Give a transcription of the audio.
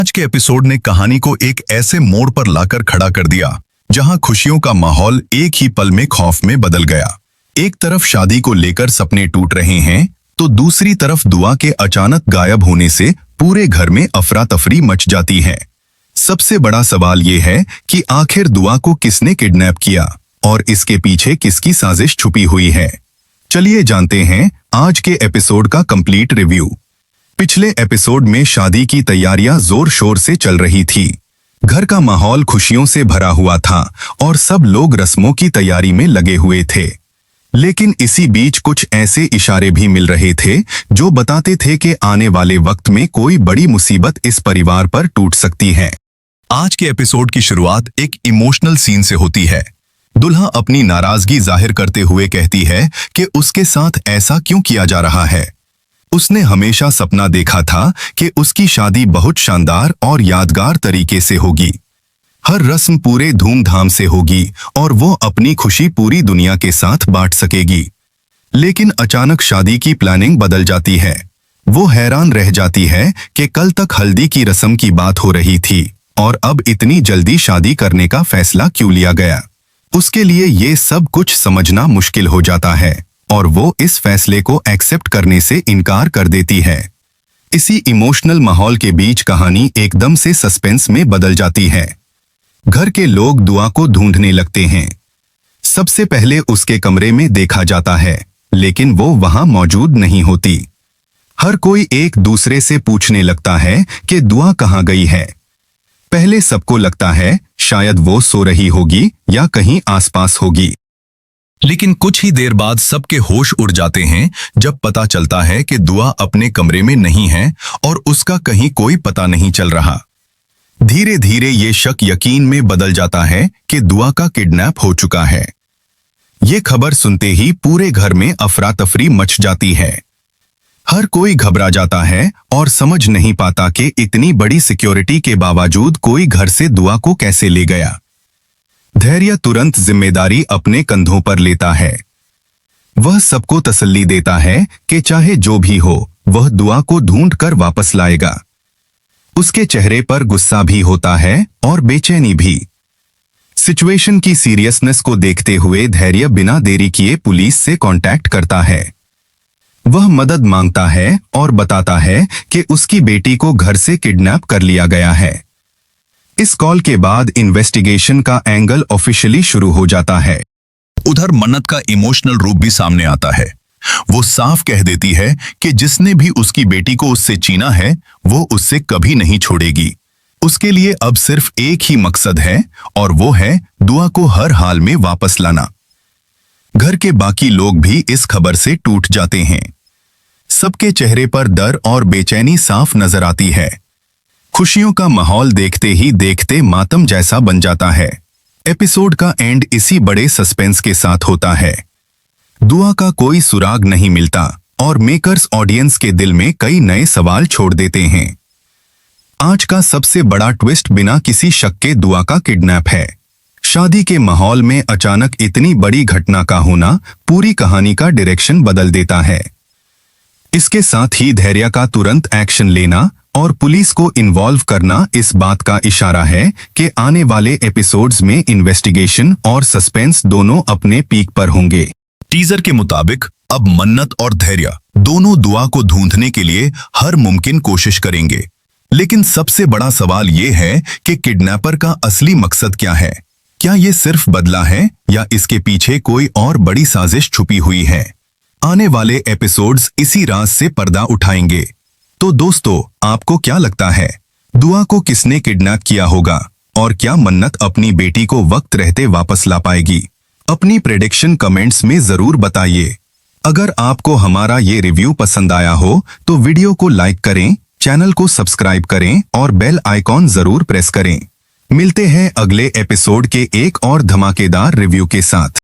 आज के एपिसोड ने कहानी को एक ऐसे मोड़ पर लाकर खड़ा कर दिया जहां खुशियों का माहौल एक ही पल में खौफ में बदल गया। एक तरफ शादी को लेकर सपने टूट रहे हैं तो दूसरी तरफ दुआ के अचानक गायब होने से पूरे घर में अफरा तफरी मच जाती है। सबसे बड़ा सवाल ये है कि आखिर दुआ को किसने किडनैप किया और इसके पीछे किसकी साजिश छुपी हुई है। चलिए जानते हैं आज के एपिसोड का कंप्लीट रिव्यू। पिछले एपिसोड में शादी की तैयारियां जोर शोर से चल रही थी। घर का माहौल खुशियों से भरा हुआ था और सब लोग रस्मों की तैयारी में लगे हुए थे। लेकिन इसी बीच कुछ ऐसे इशारे भी मिल रहे थे जो बताते थे कि आने वाले वक्त में कोई बड़ी मुसीबत इस परिवार पर टूट सकती है। आज के एपिसोड की शुरुआत एक इमोशनल सीन से होती है। दुल्हा अपनी नाराजगी जाहिर करते हुए कहती है कि उसके साथ ऐसा क्यों किया जा रहा है। उसने हमेशा सपना देखा था कि उसकी शादी बहुत शानदार और यादगार तरीके से होगी। हर रस्म पूरे धूमधाम से होगी और वो अपनी खुशी पूरी दुनिया के साथ बांट सकेगी। लेकिन अचानक शादी की प्लानिंग बदल जाती है। वो हैरान रह जाती है कि कल तक हल्दी की रस्म की बात हो रही थी और अब इतनी जल्दी शादी करने का फैसला क्यों लिया गया। उसके लिए ये सब कुछ समझना मुश्किल हो जाता है और वो इस फैसले को एक्सेप्ट करने से इनकार कर देती है। इसी इमोशनल माहौल के बीच कहानी एकदम से सस्पेंस में बदल जाती है। घर के लोग दुआ को ढूंढने लगते हैं। सबसे पहले उसके कमरे में देखा जाता है, लेकिन वो वहां मौजूद नहीं होती। हर कोई एक दूसरे से पूछने लगता है कि दुआ कहाँ गई है। पहले सबको लगता है शायद वो सो रही होगी या कहीं आसपास होगी। लेकिन कुछ ही देर बाद सबके होश उड़ जाते हैं जब पता चलता है कि दुआ अपने कमरे में नहीं है और उसका कहीं कोई पता नहीं चल रहा। धीरे धीरे ये शक यकीन में बदल जाता है कि दुआ का किडनैप हो चुका है। ये खबर सुनते ही पूरे घर में अफरा तफरी मच जाती है। हर कोई घबरा जाता है और समझ नहीं पाता कि इतनी बड़ी सिक्योरिटी के बावजूद कोई घर से दुआ को कैसे ले गया। धैर्य तुरंत जिम्मेदारी अपने कंधों पर लेता है। वह सबको तसल्ली देता है कि चाहे जो भी हो वह दुआ को ढूंढ कर वापस लाएगा। उसके चेहरे पर गुस्सा भी होता है और बेचैनी भी। सिचुएशन की सीरियसनेस को देखते हुए धैर्य बिना देरी किए पुलिस से कांटेक्ट करता है। वह मदद मांगता है और बताता है कि उसकी बेटी को घर से किडनैप कर लिया गया है। इस कॉल के बाद इन्वेस्टिगेशन का एंगल ऑफिशियली शुरू हो जाता है। उधर मन्नत का इमोशनल रूप भी सामने आता है। वो साफ कह देती है कि जिसने भी उसकी बेटी को उससे छीना है वो उससे कभी नहीं छोड़ेगी। उसके लिए अब सिर्फ एक ही मकसद है और वो है दुआ को हर हाल में वापस लाना। घर के बाकी लोग भी इस खबर से टूट जाते हैं। सबके चेहरे पर डर और बेचैनी साफ नजर आती है। खुशियों का माहौल देखते ही देखते मातम जैसा बन जाता है। एपिसोड का एंड इसी बड़े सस्पेंस के साथ होता है। दुआ का कोई सुराग नहीं मिलता और मेकर्स ऑडियंस के दिल में कई नए सवाल छोड़ देते हैं। आज का सबसे बड़ा ट्विस्ट बिना किसी शक के दुआ का किडनैप है। शादी के माहौल में अचानक इतनी बड़ी घटना का होना पूरी कहानी का डायरेक्शन बदल देता है। इसके साथ ही धैर्य का तुरंत एक्शन लेना और पुलिस को इन्वॉल्व करना इस बात का इशारा है कि आने वाले एपिसोड्स में इन्वेस्टिगेशन और सस्पेंस दोनों अपने पीक पर होंगे। टीजर के मुताबिक अब मन्नत और धैर्य दोनों दुआ को ढूंढने के लिए हर मुमकिन कोशिश करेंगे। लेकिन सबसे बड़ा सवाल ये है कि किडनैपर का असली मकसद क्या है। क्या ये सिर्फ बदला है या इसके पीछे कोई और बड़ी साजिश छुपी हुई है। आने वाले एपिसोड्स इसी राज से पर्दा उठाएंगे। तो दोस्तों, आपको क्या लगता है, दुआ को किसने किडनैप किया होगा और क्या मन्नत अपनी बेटी को वक्त रहते वापस ला पाएगी। अपनी प्रेडिक्शन कमेंट्स में जरूर बताइए। अगर आपको हमारा ये रिव्यू पसंद आया हो तो वीडियो को लाइक करें, चैनल को सब्सक्राइब करें और बेल आइकॉन जरूर प्रेस करें। मिलते हैं अगले एपिसोड के एक और धमाकेदार रिव्यू के साथ।